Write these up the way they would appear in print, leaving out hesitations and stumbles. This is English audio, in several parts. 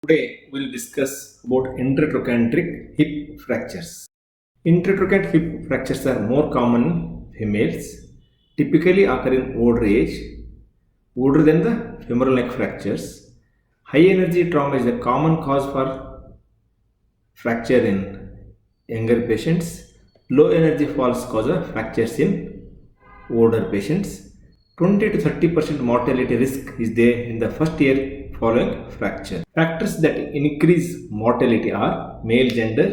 Today we'll discuss about intertrochanteric hip fractures. Intertrochanteric hip fractures are more common in females, typically occur in older age, older than the femoral neck fractures. High energy trauma is a common cause for fracture in younger patients. Low energy falls cause of fractures in older patients. 20 to 30% mortality risk is there in the first year following fracture. Factors that increase mortality are male gender,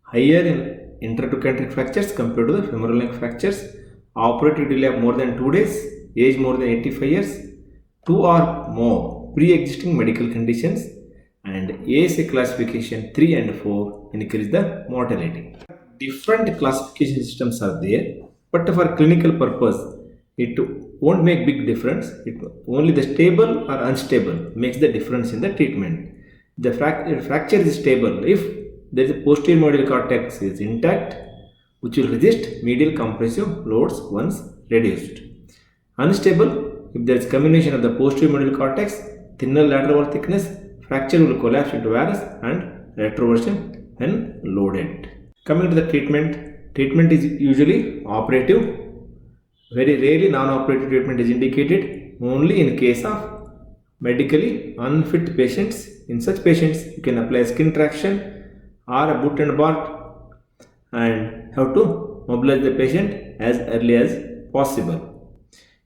higher in intertrochanteric fractures compared to the femoral neck fractures, operative delay of more than 2 days, age more than 85 years, 2 or more pre-existing medical conditions, and ASA classification 3 and 4 increase the mortality. Different classification systems are there, but for clinical purpose, it won't make big difference. Only the stable or unstable makes the difference in the treatment. The fracture is stable if there is a posterior medial cortex is intact, which will resist medial compressive loads once reduced. Unstable if there is combination of the posterior medial cortex, thinner lateral wall thickness, fracture will collapse into varus and retroversion when loaded. Coming to the treatment is usually operative. Very rarely non-operative treatment is indicated only in case of medically unfit patients. In such patients, you can apply skin traction or a boot and bar and have to mobilize the patient as early as possible.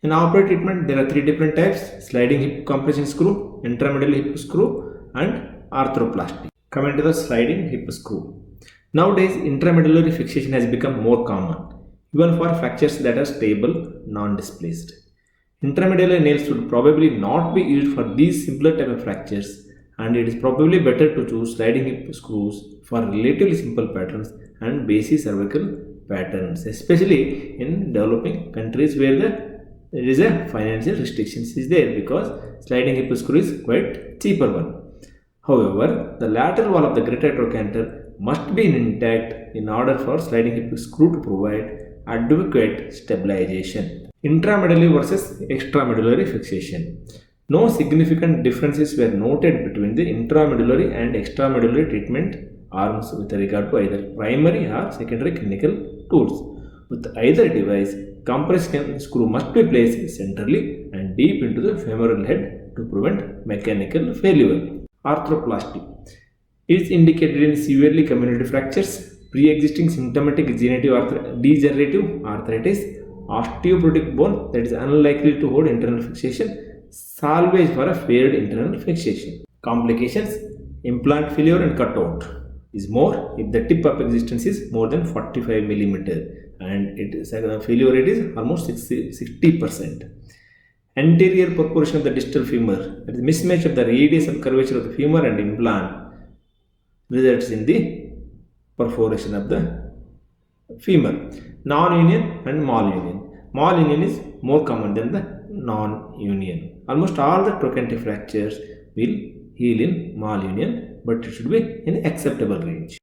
In operative treatment, there are 3 different types: sliding hip compression screw, intramedullary hip screw, and arthroplasty. Coming to the sliding hip screw. Nowadays, intramedullary fixation has become more common, even for fractures that are stable, non-displaced. Intramedullary nails would probably not be used for these simpler type of fractures, and it is probably better to choose sliding hip screws for relatively simple patterns and basic cervical patterns, especially in developing countries where there is a financial restrictions is there, because sliding hip screw is quite cheaper one. However, the lateral wall of the greater trochanter must be intact in order for sliding hip screw to provide adequate stabilization. Intramedullary versus extramedullary fixation. No significant differences were noted between the intramedullary and extramedullary treatment arms with regard to either primary or secondary clinical tools. With either device, compression screw must be placed centrally and deep into the femoral head to prevent mechanical failure. Arthroplasty is indicated in severely comminuted fractures, pre-existing symptomatic degenerative arthritis, osteoporotic bone that is unlikely to hold internal fixation, salvage for a failed internal fixation. Complications: implant failure and cutout is more if the tip of existence is more than 45 millimeter, and it is failure rate is almost 60%. Anterior perforation of the distal femur, that is mismatch of the radius and curvature of the femur and implant, results in the perforation of the femur. Non-union and malunion. Malunion is more common than the non-union. Almost all the trochanteric fractures will heal in malunion, but it should be in acceptable range.